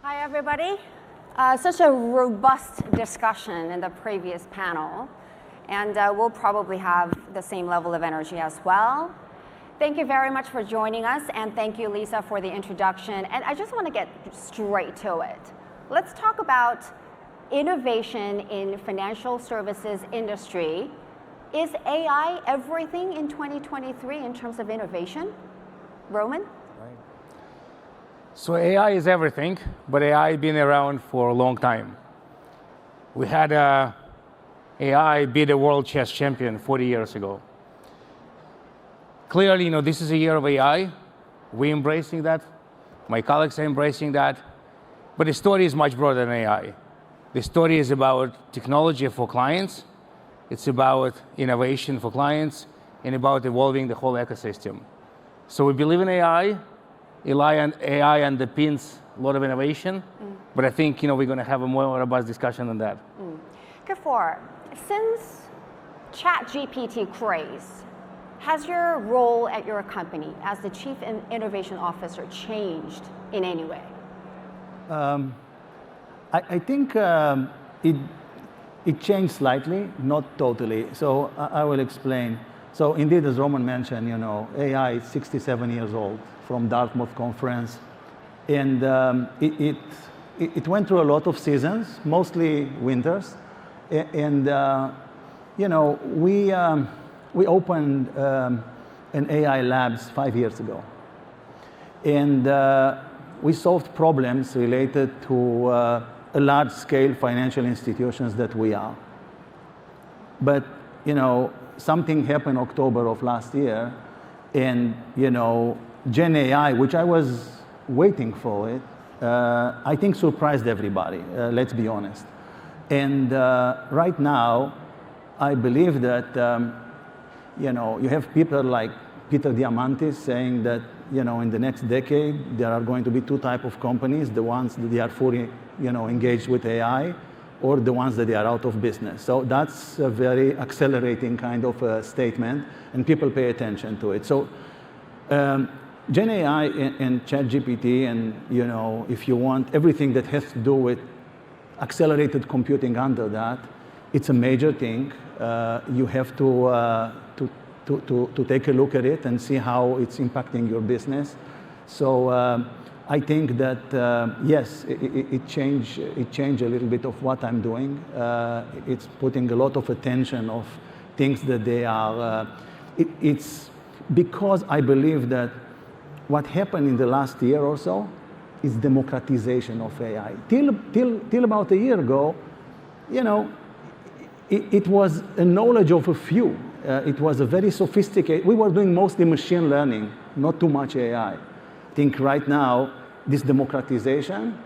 Hi, everybody. Such a robust discussion in the previous panel, and we'll probably have the same level of energy as well. Thank you very much for joining us, and thank you, Lisa, for the introduction. And I just want to get straight to it. Let's talk about innovation in financial services industry. Is AI everything in 2023 in terms of innovation? Roman? So AI is everything, but AI has been around for a long time. We had AI be the world chess champion 40 years ago. Clearly, this is a year of AI. We're embracing that. My colleagues are embracing that. But the story is much broader than AI. The story is about technology for clients. It's about innovation for clients and about evolving the whole ecosystem. So we believe in AI. AI underpins a lot of innovation, but I think we're going to have a more robust discussion on that. Kfir, since ChatGPT craze, has your role at your company as the Chief Innovation Officer changed in any way? I think it changed slightly, not totally. So I will explain. So indeed, as Roman mentioned, AI is 67 years old from Dartmouth conference. And it went through a lot of seasons, mostly winters. And, we opened an AI labs 5 years ago. And we solved problems related to a large-scale financial institutions that we are. But, something happened October of last year, and, Gen AI, which I was waiting for it, I think surprised everybody, let's be honest. And right now, I believe that, you have people like Peter Diamandis saying that, in the next decade, there are going to be two types of companies, the ones that they are fully, engaged with AI, or the ones that they are out of business. So that's a very accelerating kind of a statement, and people pay attention to it. So Gen AI and ChatGPT, and if you want everything that has to do with accelerated computing under that, it's a major thing. You have to take a look at it and see how it's impacting your business. So I think that yes, it changed a little bit of what I'm doing. It's putting a lot of attention of things that they are. It's because I believe that what happened in the last year or so is democratization of AI. Till about a year ago, it was a knowledge of a few. It was a very sophisticated. We were doing mostly machine learning, not too much AI. I think right now, this democratization,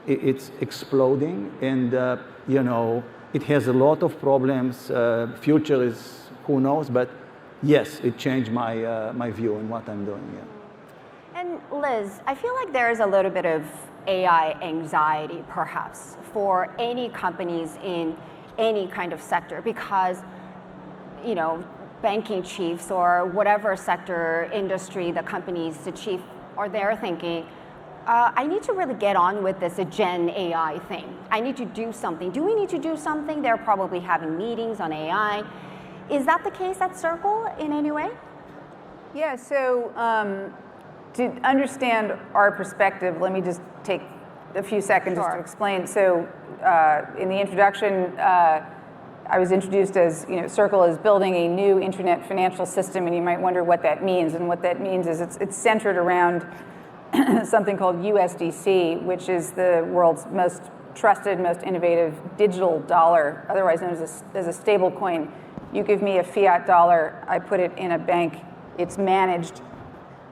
it's exploding, and it has a lot of problems. Future is who knows, but yes, it changed my view on what I'm doing. Yeah. And Liz, I feel like there is a little bit of AI anxiety, perhaps, for any companies in any kind of sector, because banking chiefs or whatever sector, industry, the companies, the chief are there thinking, I need to really get on with this Gen AI thing. I need to do something. Do we need to do something? They're probably having meetings on AI. Is that the case at Circle in any way? Yeah, so to understand our perspective, let me just take a few seconds just to explain. So in the introduction, I was introduced as, Circle is building a new internet financial system, and you might wonder what that means. And what that means is it's centered around something called USDC, which is the world's most trusted, most innovative digital dollar, otherwise known as a stable coin. You give me a fiat dollar, I put it in a bank. It's managed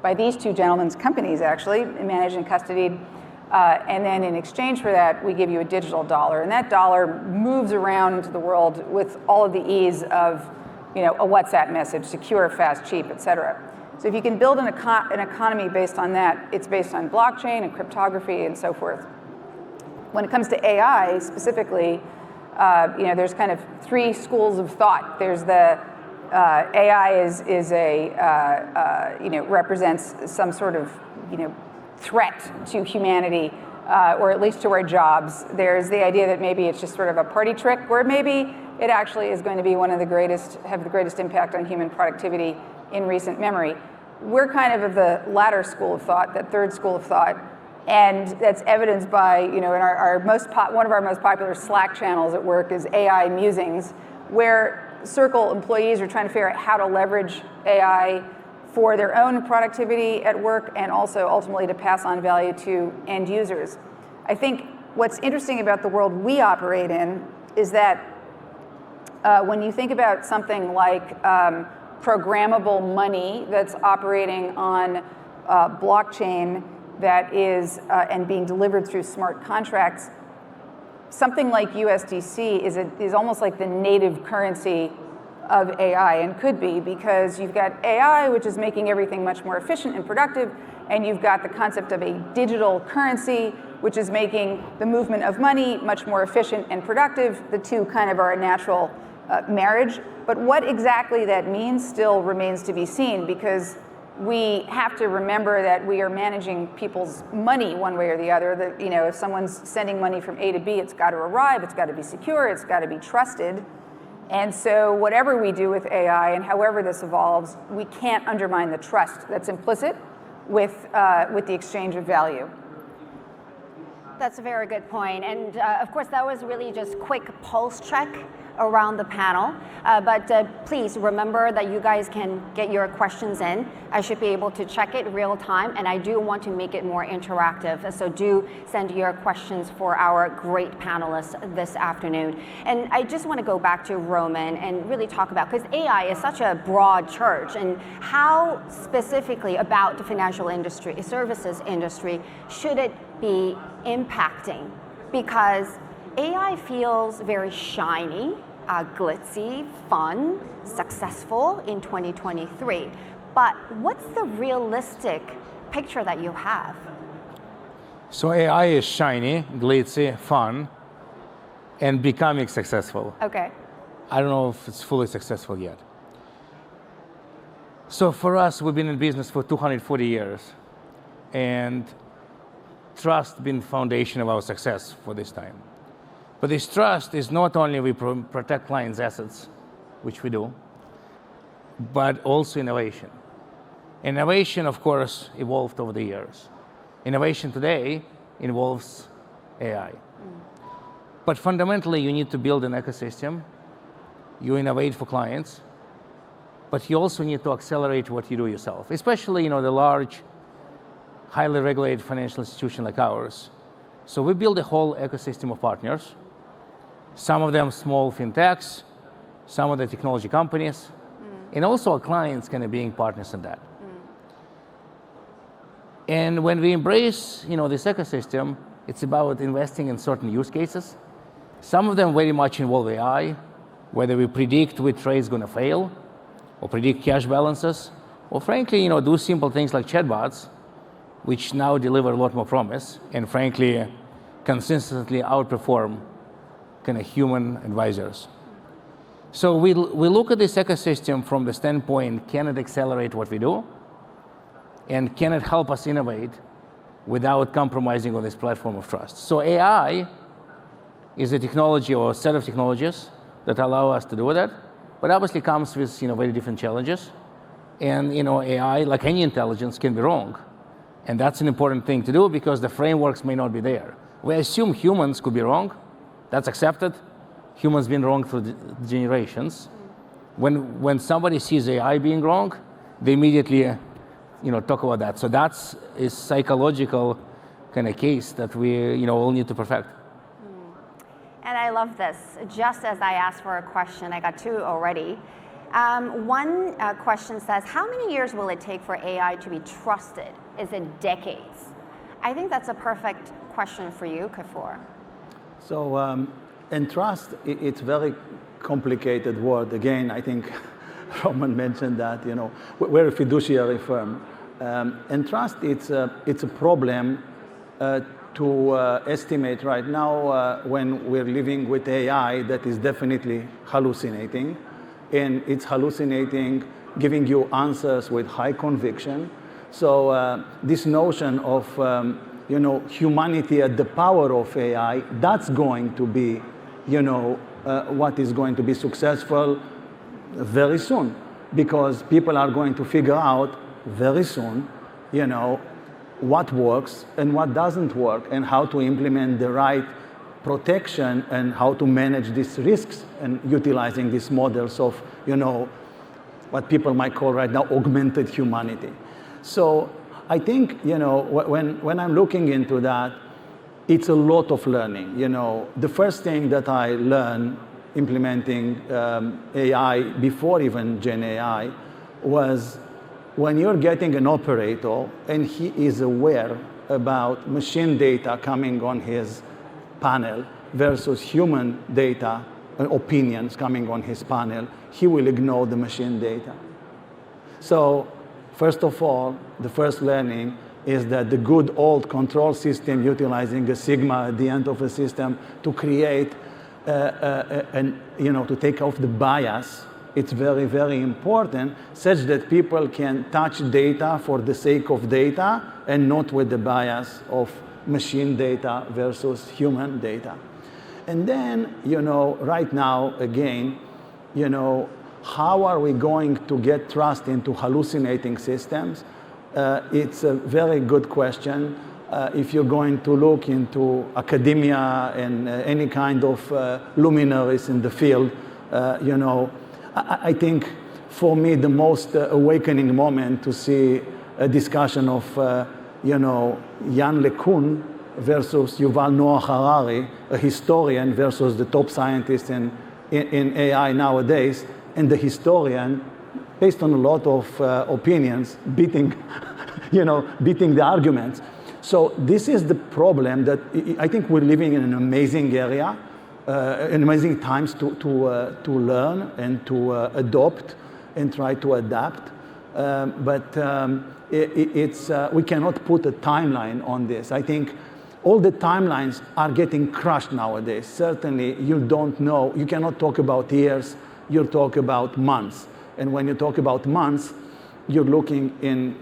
by these two gentlemen's companies, actually, managed and custodied. And then in exchange for that, we give you a digital dollar. And that dollar moves around the world with all of the ease of a WhatsApp message, secure, fast, cheap, et cetera. So if you can build an economy based on that, it's based on blockchain and cryptography and so forth. When it comes to AI specifically, there's kind of three schools of thought. There's the AI represents some sort of threat to humanity or at least to our jobs. There's the idea that maybe it's just sort of a party trick, or maybe it actually is going to be one of the greatest, have the greatest impact on human productivity in recent memory. We're kind of the latter school of thought, that third school of thought, and that's evidenced by, in our one of our most popular Slack channels at work is AI Musings, where Circle employees are trying to figure out how to leverage AI for their own productivity at work and also ultimately to pass on value to end users. I think what's interesting about the world we operate in is that when you think about something like programmable money that's operating on blockchain that is and being delivered through smart contracts, something like USDC is almost like the native currency of AI, and could be, because you've got AI, which is making everything much more efficient and productive, and you've got the concept of a digital currency, which is making the movement of money much more efficient and productive. The two kind of are a natural marriage. But what exactly that means still remains to be seen, because we have to remember that we are managing people's money one way or the other. That, if someone's sending money from A to B, it's got to arrive, it's got to be secure, it's got to be trusted. And so whatever we do with AI and however this evolves, we can't undermine the trust that's implicit with the exchange of value. That's a very good point. And of course, that was really just quick pulse check around the panel. But please remember that you guys can get your questions in. I should be able to check it real time, and I do want to make it more interactive. So do send your questions for our great panelists this afternoon. And I just want to go back to Roman and really talk about, because AI is such a broad church, and how specifically about the financial industry, services industry, should it be impacting? Because AI feels very shiny, glitzy, fun, successful in 2023. But what's the realistic picture that you have? So AI is shiny, glitzy, fun, and becoming successful. Okay. I don't know if it's fully successful yet. So for us, we've been in business for 240 years, and trust been the foundation of our success for this time. But this trust is not only we protect clients' assets, which we do, but also innovation. Innovation, of course, evolved over the years. Innovation today involves AI. But fundamentally, you need to build an ecosystem. You innovate for clients, but you also need to accelerate what you do yourself, especially the large, highly regulated financial institution like ours. So we build a whole ecosystem of partners, some of them small fintechs, some of the technology companies, and also our clients kind of being partners in that. And when we embrace this ecosystem, it's about investing in certain use cases. Some of them very much involve AI, whether we predict which trade is going to fail, or predict cash balances, or frankly, do simple things like chatbots, which now deliver a lot more promise, and frankly, consistently outperform kind of human advisors. So we look at this ecosystem from the standpoint, can it accelerate what we do? And can it help us innovate without compromising on this platform of trust? So AI is a technology or a set of technologies that allow us to do that, but obviously comes with very different challenges. And AI, like any intelligence, can be wrong. And that's an important thing to do because the frameworks may not be there. We assume humans could be wrong. That's accepted. Humans been wrong through generations. When somebody sees AI being wrong, they immediately talk about that. So that's a psychological kind of case that we all need to perfect. And I love this. Just as I asked for a question, I got two already. One question says, how many years will it take for AI to be trusted? Is it decades? I think that's a perfect question for you, Kfir. So, and trust, it's very complicated word. Again, I think Roman mentioned that, we're a fiduciary firm. And trust, it's a problem to estimate right now when we're living with AI that is definitely hallucinating. And it's hallucinating, giving you answers with high conviction. So this notion of humanity at the power of AI, that's going to be, what is going to be successful very soon, because people are going to figure out very soon, what works and what doesn't work, and how to implement the right protection and how to manage these risks, and utilizing these models of, what people might call right now augmented humanity. So I think, when I'm looking into that, it's a lot of learning. The first thing that I learned implementing AI before even Gen AI was when you're getting an operator and he is aware about machine data coming on his panel versus human data, opinions coming on his panel, he will ignore the machine data. So first of all, the first learning is that the good old control system utilizing a sigma at the end of a system to create to take off the bias, it's very, very important, such that people can touch data for the sake of data and not with the bias of machine data versus human data. And then, right now, again, how are we going to get trust into hallucinating systems? It's a very good question. If you're going to look into academia and any kind of luminaries in the field, I think for me the most awakening moment to see a discussion of, Jan LeCun versus Yuval Noah Harari, a historian, versus the top scientist in AI nowadays, and the historian, based on a lot of opinions, beating the arguments. So this is the problem that I think we're living in an amazing area, in amazing times to learn and to adopt and try to adapt. But we cannot put a timeline on this. I think all the timelines are getting crushed nowadays. Certainly, you don't know. You cannot talk about years. You talk about months. And when you talk about months, you're looking in,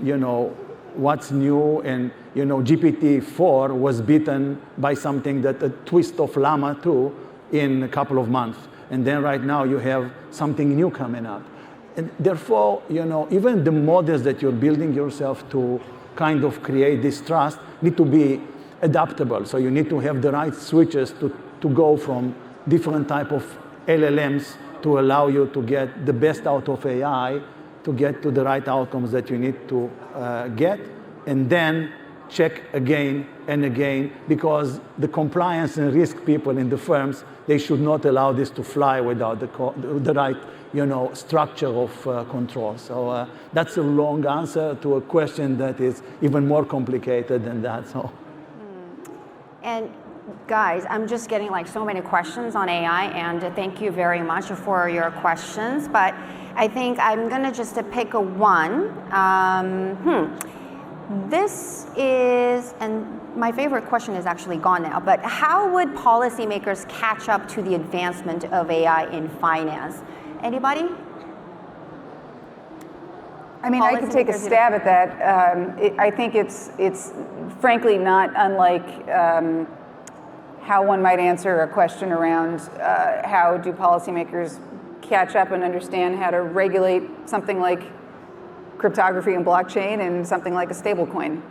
what's new, and GPT-4 was beaten by something that a twist of Llama 2 in a couple of months, and then right now you have something new coming up, and therefore even the models that you're building yourself to kind of create this trust need to be adaptable. So you need to have the right switches to go from different type of LLMs to allow you to get the best out of AI, to get to the right outcomes that you need to get, and then check again and again, because the compliance and risk people in the firms, they should not allow this to fly without the right structure of control. So that's a long answer to a question that is even more complicated than that. So. And guys, I'm just getting so many questions on AI, and thank you very much for your questions. But I think I'm gonna just pick a one. This is, and my favorite question is actually gone now, but how would policymakers catch up to the advancement of AI in finance? Anybody? I mean, I could take a stab at that. I think it's frankly not unlike how one might answer a question around how do policymakers catch up and understand how to regulate something like cryptography and blockchain and something like a stablecoin.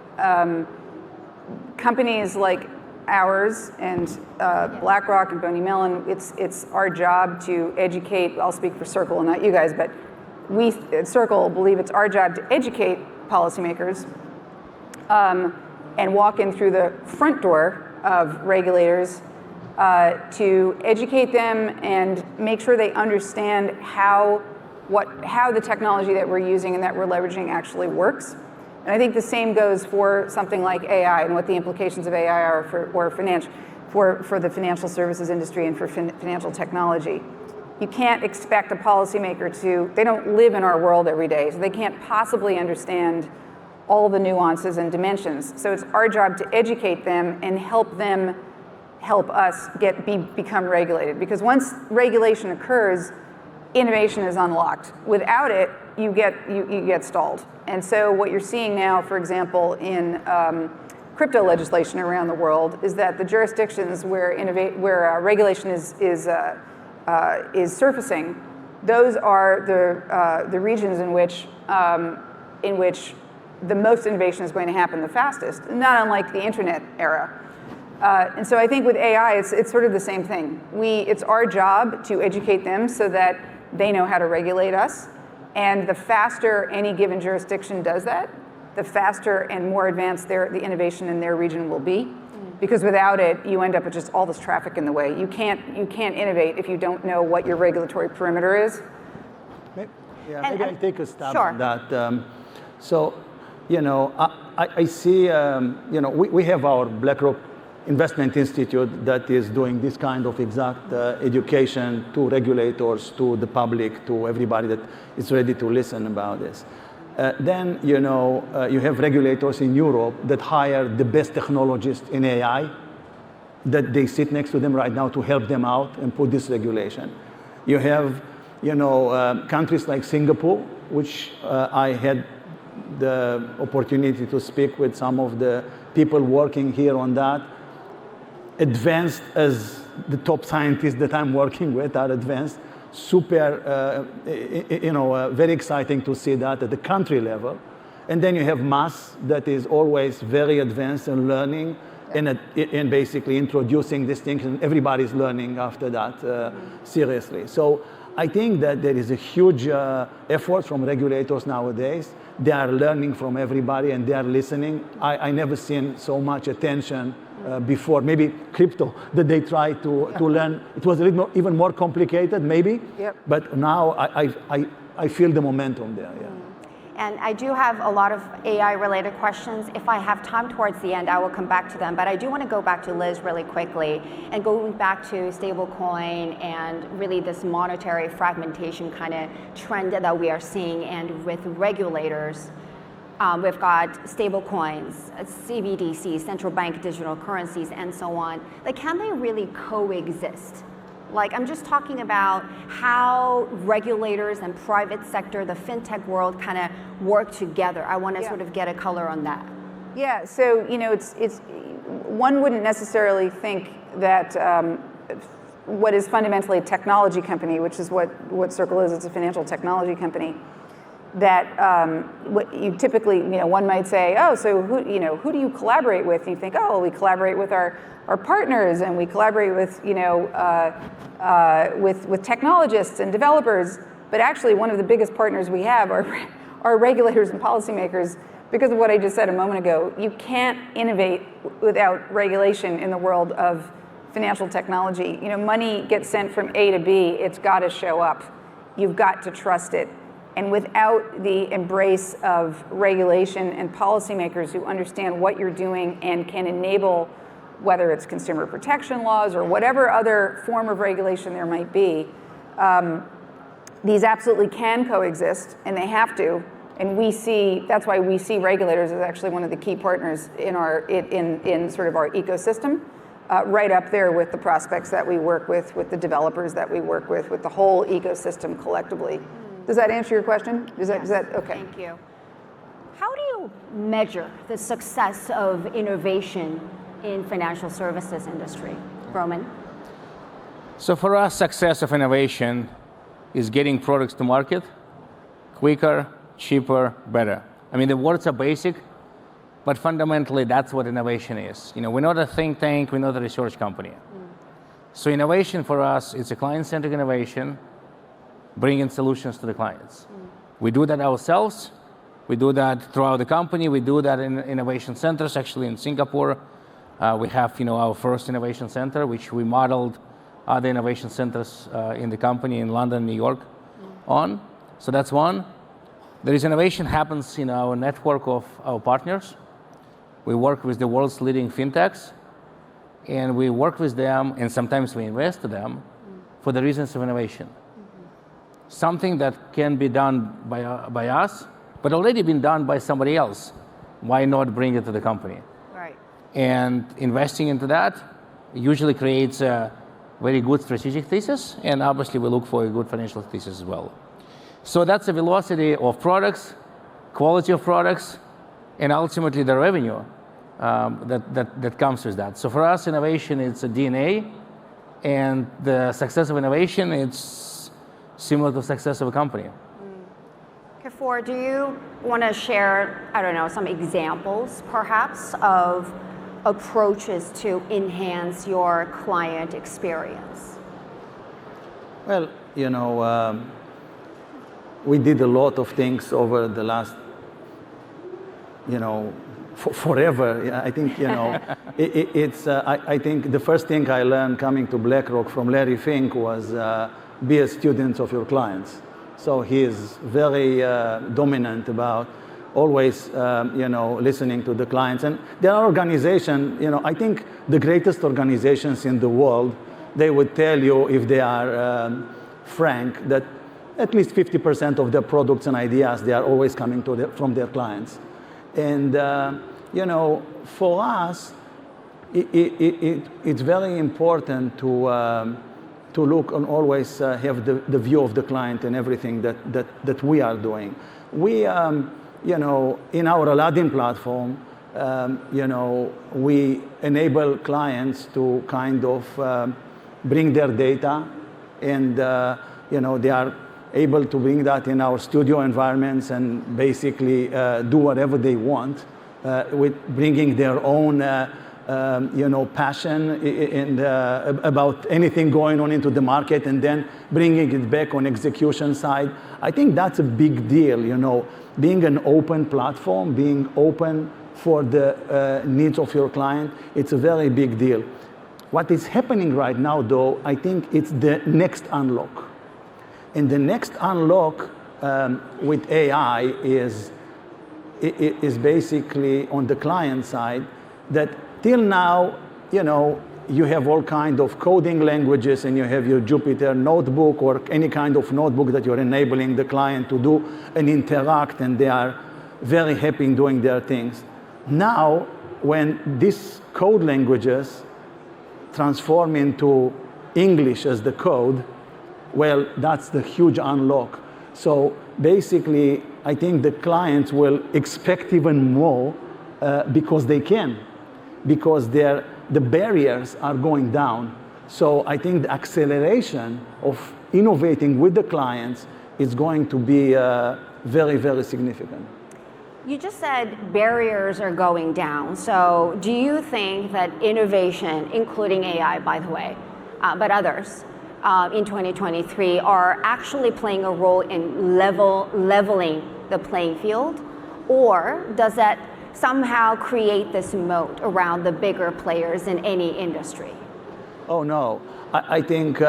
Companies like ours and BlackRock and Mellon, it's our job to educate. I'll speak for Circle and not you guys, but we at Circle believe it's our job to educate policymakers and walk in through the front door of regulators to educate them and make sure they understand how the technology that we're using and that we're leveraging actually works. And I think the same goes for something like AI and what the implications of AI are for the financial services industry and for financial technology. You can't expect a policymaker they don't live in our world every day, so they can't possibly understand all the nuances and dimensions. So it's our job to educate them and help us become regulated. Because once regulation occurs, innovation is unlocked. Without it, you get stalled. And so what you're seeing now, for example, in crypto legislation around the world is that the jurisdictions where regulation is surfacing, those are the regions in which the most innovation is going to happen the fastest, not unlike the internet era. And so I think with AI, it's sort of the same thing. It's our job to educate them so that they know how to regulate us. And the faster any given jurisdiction does that, the faster and more advanced the innovation in their region will be. Because without it, you end up with just all this traffic in the way. You can't innovate if you don't know what your regulatory perimeter is. Maybe I'll take a stab sure. on that. So, I see, we have our BlackRock Investment Institute that is doing this kind of exact education to regulators, to the public, to everybody that is ready to listen about this. Then, you have regulators in Europe that hire the best technologists in AI, that they sit next to them right now to help them out and put this regulation. You have, countries like Singapore, which I had the opportunity to speak with some of the people working here on that. Advanced as the top scientists that I'm working with are advanced. Super, very exciting to see that at the country level. And then you have mass that is always very advanced in learning and basically introducing these things, and everybody's learning after that seriously. So I think that there is a huge effort from regulators nowadays. They are learning from everybody and they are listening. I never seen so much attention before. Maybe crypto, that they try to learn. It was a little even more complicated, maybe. Yep. But now I feel the momentum there. Yeah. And I do have a lot of AI-related questions. If I have time towards the end, I will come back to them. But I do want to go back to Liz really quickly and going back to stablecoin and really this monetary fragmentation kind of trend that we are seeing. And with regulators, we've got stablecoins, CBDCs, central bank digital currencies, and so on. Like, can they really coexist? Like, I'm just talking about how regulators and private sector, the FinTech world, kind of work together. I want to sort of get a color on that. Yeah, so, it's one wouldn't necessarily think that what is fundamentally a technology company, which is what Circle is, it's a financial technology company, that what you typically, one might say, oh, so who do you collaborate with? And you think, oh, well, we collaborate with our partners, and we collaborate with, with technologists and developers. But actually, one of the biggest partners we have are regulators and policymakers, because of what I just said a moment ago. You can't innovate without regulation in the world of financial technology. Money gets sent from A to B. It's got to show up. You've got to trust it. And without the embrace of regulation and policymakers who understand what you're doing and can enable, whether it's consumer protection laws or whatever other form of regulation there might be, these absolutely can coexist, and they have to. And that's why we see regulators as actually one of the key partners in sort of our ecosystem, right up there with the prospects that we work with the developers that we work with the whole ecosystem collectively. Does that answer your question? Is that okay? Thank you. How do you measure the success of innovation in financial services industry? Roman? So for us, success of innovation is getting products to market quicker, cheaper, better. I mean, the words are basic, but fundamentally that's what innovation is. We're not a think tank, we're not a research company. So innovation for us is a client-centric innovation, bringing solutions to the clients. We do that ourselves. We do that throughout the company. We do that in innovation centers. Actually, in Singapore, we have our first innovation center, which we modeled other innovation centers in the company in London, New York on. So that's one. There is innovation happens in our network of our partners. We work with the world's leading fintechs, and we work with them, and sometimes we invest to them for the reasons of innovation. Something that can be done by us, but already been done by somebody else. Why not bring it to the company? Right. And investing into that usually creates a very good strategic thesis, and obviously we look for a good financial thesis as well. So that's the velocity of products, quality of products, and ultimately the revenue that comes with that. So for us, innovation, it's a DNA, and the success of innovation, it's similar to the success of a company. Kfir, do you want to share, I don't know, some examples perhaps of approaches to enhance your client experience? Well, we did a lot of things over the last, forever. Yeah, I think, I think the first thing I learned coming to BlackRock from Larry Fink was be a student of your clients. So he is very dominant about always, listening to the clients. And there are organizations, I think the greatest organizations in the world, they would tell you, if they are frank, that at least 50% of their products and ideas, they are always coming from their clients. And, for us, it's very important to look and always have the view of the client and everything that we are doing. We, in our Aladdin platform, we enable clients to kind of bring their data, and they are able to bring that in our studio environments and basically do whatever they want with bringing their own passion and about anything going on into the market, and then bringing it back on execution side. I think that's a big deal, being an open platform, being open for the needs of your client. It's a very big deal. What is happening right now, though, I think it's the next unlock. And the next unlock with AI is basically on the client side, that till now, you have all kind of coding languages, and you have your Jupyter notebook or any kind of notebook that you're enabling the client to do and interact, and they are very happy in doing their things. Now, when these code languages transform into English as the code, well, that's the huge unlock. So basically, I think the clients will expect even more because they can, because the barriers are going down. So I think the acceleration of innovating with the clients is going to be very, very significant. You just said barriers are going down. So do you think that innovation, including AI, by the way, but others, in 2023 are actually playing a role in leveling the playing field? Or does that somehow create this moat around the bigger players in any industry? Oh, no. I think,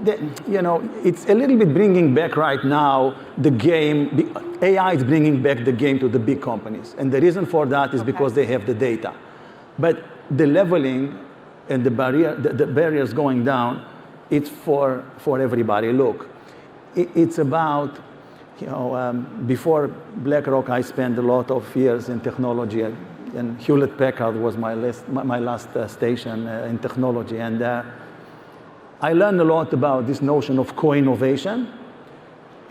it's a little bit bringing back right now the game. AI is bringing back the game to the big companies. And the reason for that is because they have the data. But the leveling and the barriers going down, it's for everybody. Look, it's about, before BlackRock, I spent a lot of years in technology, and Hewlett-Packard was my last station in technology. And I learned a lot about this notion of co-innovation,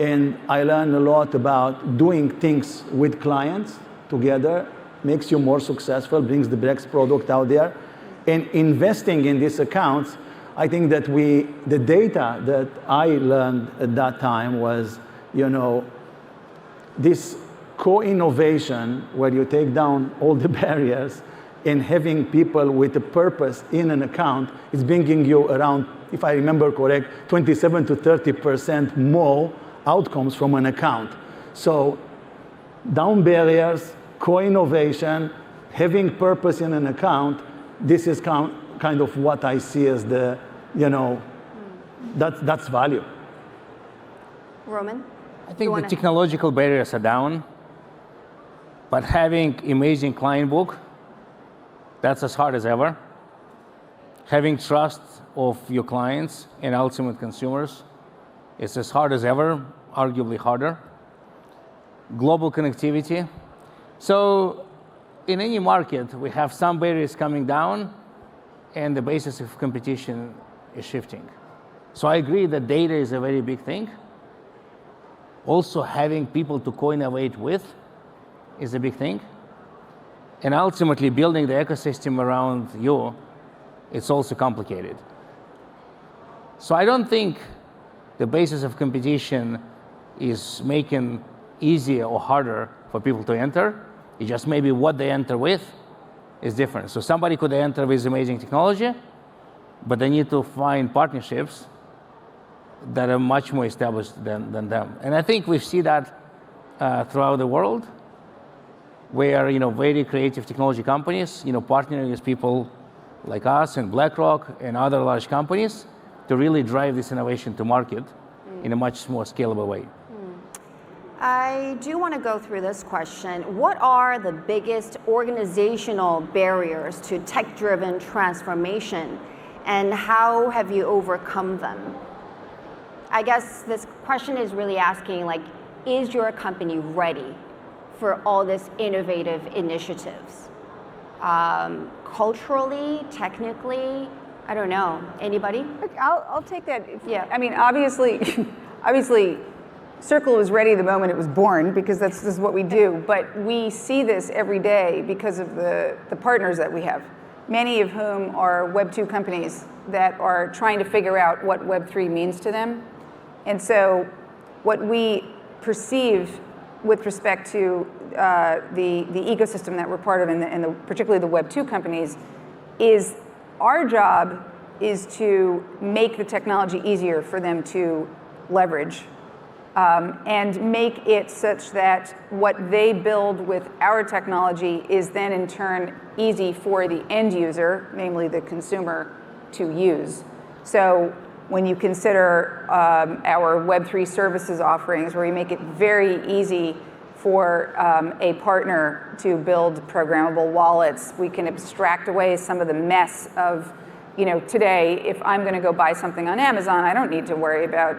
and I learned a lot about doing things with clients together, makes you more successful, brings the best product out there. And investing in these accounts, I think that the data that I learned at that time was, this co-innovation where you take down all the barriers and having people with a purpose in an account is bringing you around, if I remember correct, 27 to 30% more outcomes from an account. So down barriers, co-innovation, having purpose in an account, this is kind of what I see as the, that's value. Roman? I think the technological barriers are down, but having amazing client book, that's as hard as ever. Having trust of your clients and ultimate consumers, it's as hard as ever, arguably harder. Global connectivity. So in any market, we have some barriers coming down, and the basis of competition is shifting. So I agree that data is a very big thing. Also, having people to co-innovate with is a big thing. And ultimately, building the ecosystem around you, it's also complicated. So I don't think the basis of competition is making easier or harder for people to enter. It just maybe what they enter with is different. So somebody could enter with amazing technology, but they need to find partnerships that are much more established than them. And I think we see that throughout the world, where very creative technology companies partnering with people like us and BlackRock and other large companies to really drive this innovation to market in a much more scalable way. I do want to go through this question. What are the biggest organizational barriers to tech-driven transformation, and how have you overcome them? I guess this question is really asking, like, is your company ready for all these innovative initiatives? Culturally, technically, I don't know. Anybody? I'll take that. Yeah. I mean, obviously, Circle was ready the moment it was born, because this is what we do. But we see this every day because of the partners that we have, many of whom are Web 2 companies that are trying to figure out what Web 3 means to them. And so what we perceive with respect to the ecosystem that we're part of, and particularly the Web 2 companies, is our job is to make the technology easier for them to leverage, and make it such that what they build with our technology is then in turn easy for the end user, namely the consumer, to use. So when you consider our Web3 services offerings, where we make it very easy for a partner to build programmable wallets, we can abstract away some of the mess of, today, if I'm going to go buy something on Amazon, I don't need to worry about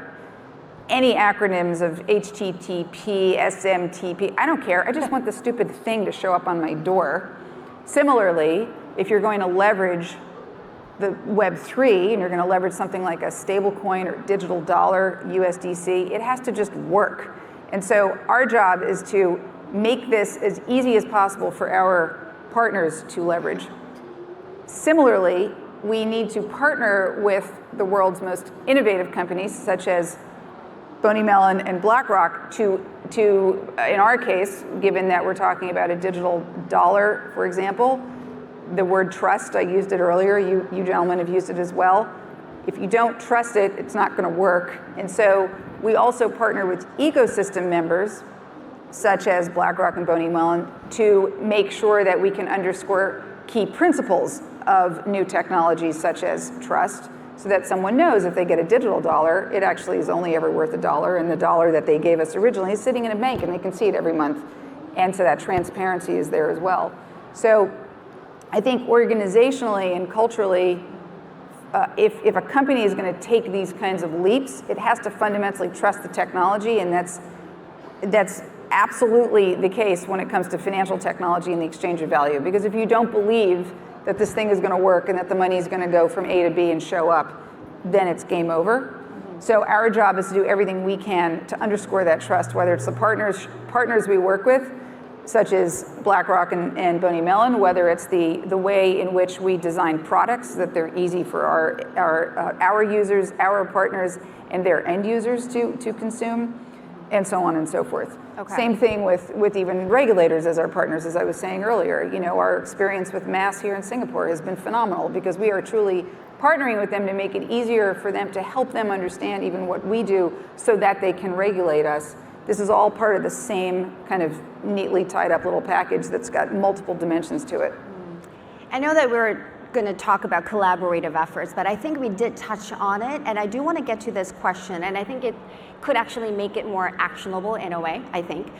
any acronyms of HTTP, SMTP, I don't care. I just want the stupid thing to show up on my door. Similarly, if you're going to leverage the Web3 and you're going to leverage something like a stablecoin or digital dollar, USDC, it has to just work. And so our job is to make this as easy as possible for our partners to leverage. Similarly, we need to partner with the world's most innovative companies, such as Mellon and BlackRock, to in our case, given that we're talking about a digital dollar, for example, the word trust, I used it earlier, you gentlemen have used it as well. If you don't trust it, it's not going to work. And so we also partner with ecosystem members, such as BlackRock and Mellon, to make sure that we can underscore key principles of new technologies, such as trust, so that someone knows if they get a digital dollar, it actually is only ever worth $1, and the dollar that they gave us originally is sitting in a bank and they can see it every month. And so that transparency is there as well. So I think organizationally and culturally, if a company is going to take these kinds of leaps, it has to fundamentally trust the technology, and that's absolutely the case when it comes to financial technology and the exchange of value. Because if you don't believe that this thing is going to work and that the money is going to go from A to B and show up, then it's game over. Mm-hmm. So our job is to do everything we can to underscore that trust, whether it's the partners we work with, such as BlackRock and Mellon, whether it's the way in which we design products that they're easy for our users, our partners, and their end users to consume, and so on and so forth. Okay. Same thing with even regulators as our partners, as I was saying earlier. Our experience with MAS here in Singapore has been phenomenal, because we are truly partnering with them to make it easier for them to help them understand even what we do, so that they can regulate us. This is all part of the same kind of neatly tied up little package that's got multiple dimensions to it. I know that we're going to talk about collaborative efforts, but I think we did touch on it, and I do want to get to this question, and I think it could actually make it more actionable in a way, I think.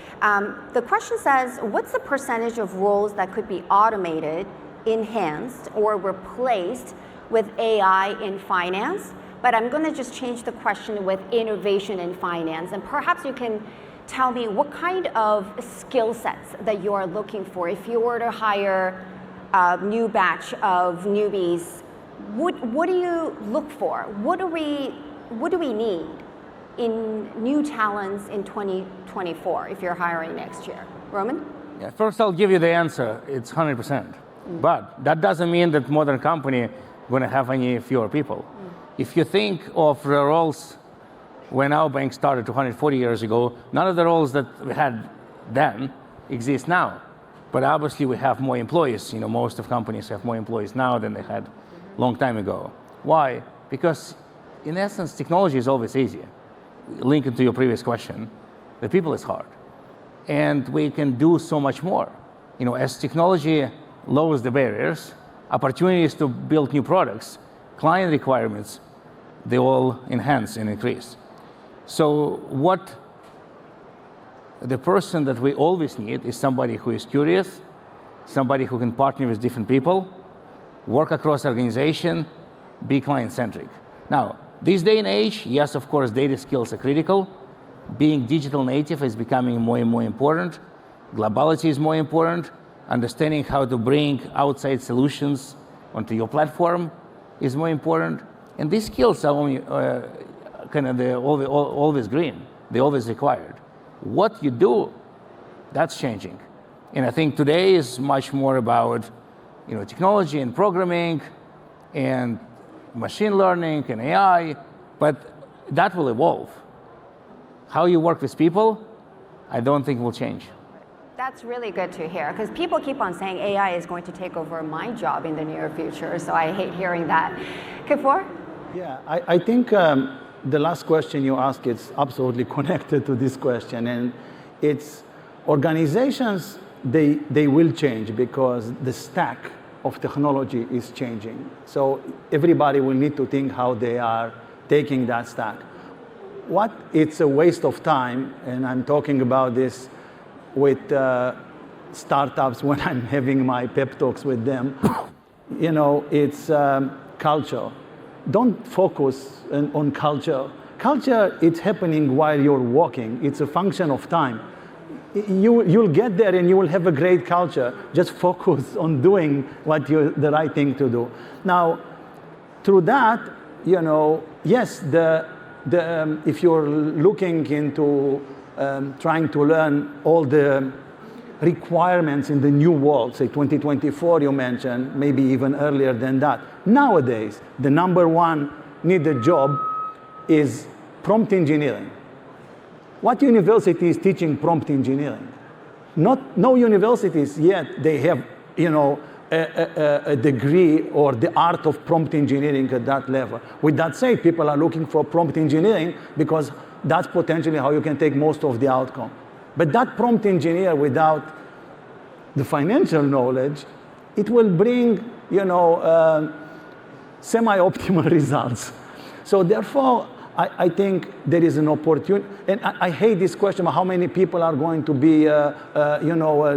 The question says, what's the percentage of roles that could be automated, enhanced, or replaced with AI in finance? But I'm going to just change the question with innovation in finance, and perhaps you can tell me what kind of skill sets that you are looking for. If you were to hire a new batch of newbies, what do you look for? What do we need in new talents in 2024 if you're hiring next year? Roman? Yeah, first, I'll give you the answer. It's 100%. But that doesn't mean that modern company going to have any fewer people. If you think of the roles when our bank started 240 years ago, none of the roles that we had then exist now. But obviously, we have more employees. Most of companies have more employees now than they had a long time ago. Why? Because, in essence, technology is always easier. Linking to your previous question, the people is hard. And we can do so much more. As technology lowers the barriers, opportunities to build new products, client requirements, they all enhance and increase. So what the person that we always need is somebody who is curious, somebody who can partner with different people, work across organization, be client-centric. Now, this day and age, yes, of course, data skills are critical. Being digital native is becoming more and more important. Globality is more important. Understanding how to bring outside solutions onto your platform is more important. And these skills are only always green. They're always required. What you do, that's changing. And I think today is much more about technology and programming and machine learning and AI, but that will evolve. How you work with people, I don't think will change. That's really good to hear, because people keep on saying AI is going to take over my job in the near future, so I hate hearing that. Kfir? Yeah, I think the last question you asked is absolutely connected to this question, and it's organizations, they will change because the stack of technology is changing. So everybody will need to think how they are taking that stack. It's a waste of time, and I'm talking about this with startups when I'm having my pep talks with them. It's culture. Don't focus on culture. Culture, it's happening while you're walking. It's a function of time. You'll get there and you will have a great culture. Just focus on doing the right thing to do. Now, through that, yes, if you're looking into trying to learn all the requirements in the new world, say 2024 you mentioned, maybe even earlier than that. Nowadays, the number one needed job is prompt engineering. What university is teaching prompt engineering? No universities yet, they have a degree or the art of prompt engineering at that level. With that said, people are looking for prompt engineering because that's potentially how you can take most of the outcome. But that prompt engineer without the financial knowledge, it will bring, semi-optimal results. So therefore, I think there is an opportunity, and I hate this question about how many people are going to be,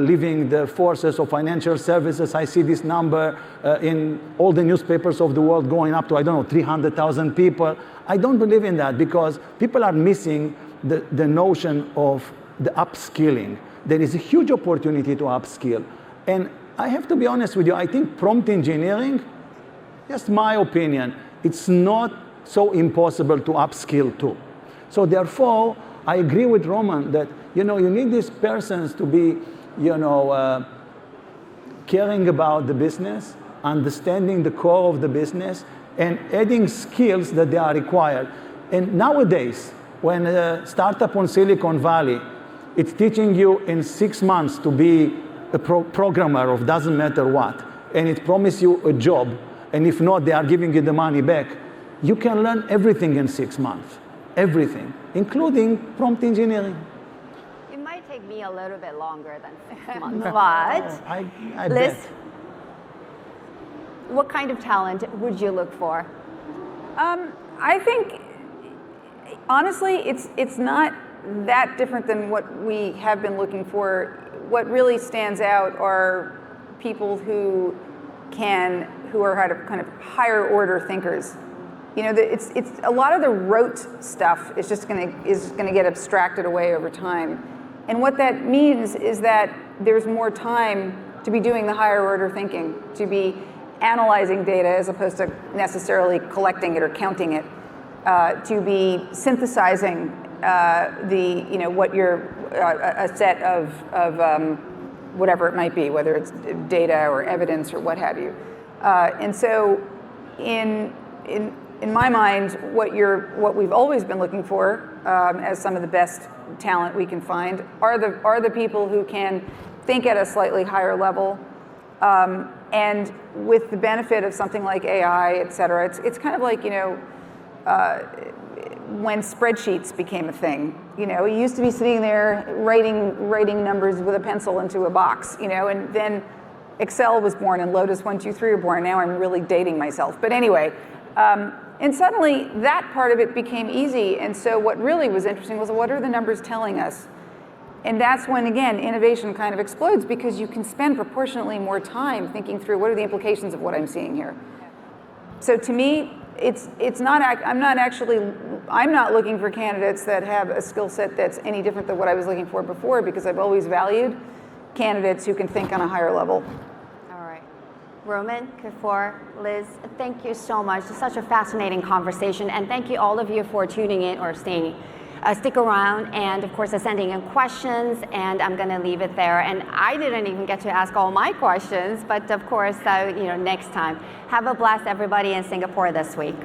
leaving the forces of financial services. I see this number in all the newspapers of the world going up to, 300,000 people. I don't believe in that because people are missing the notion of the upskilling. There is a huge opportunity to upskill. And I have to be honest with you, I think prompt engineering, just my opinion, it's not so impossible to upskill to. So therefore, I agree with Roman that, you need these persons to be, caring about the business, understanding the core of the business, and adding skills that they are required. And nowadays, when a startup on Silicon Valley, it's teaching you in 6 months to be a programmer of doesn't matter what, and it promises you a job, and if not, they are giving you the money back. You can learn everything in 6 months, everything, including prompt engineering. It might take me a little bit longer than 6 months, No, but I Liz, bet. what kind of talent would you look for? I think, honestly, it's not that different than what we have been looking for. What really stands out are people who are kind of higher order thinkers. It's a lot of the rote stuff is just going to get abstracted away over time. And what that means is that there's more time to be doing the higher order thinking, to be analyzing data as opposed to necessarily collecting it or counting it, to be synthesizing a set of whatever it might be, whether it's data or evidence or what have you. And so in my mind, what we've always been looking for as some of the best talent we can find are the people who can think at a slightly higher level, and with the benefit of something like AI, et cetera. It's kind of like, when spreadsheets became a thing. You used to be sitting there writing numbers with a pencil into a box, and then Excel was born and Lotus 1, 2, 3 were born. Now I'm really dating myself. But anyway, and suddenly that part of it became easy. And so what really was interesting was, what are the numbers telling us? And that's when, again, innovation kind of explodes, because you can spend proportionately more time thinking through what are the implications of what I'm seeing here. So to me, I'm not looking for candidates that have a skill set that's any different than what I was looking for before, because I've always valued candidates who can think on a higher level. All right. Roman, Kfir, Liz, thank you so much. It's such a fascinating conversation, and thank you all of you for tuning in or stick around, and of course sending in questions, and I'm going to leave it there. And I didn't even get to ask all my questions, but of course, next time. Have a blast, everybody in Singapore this week.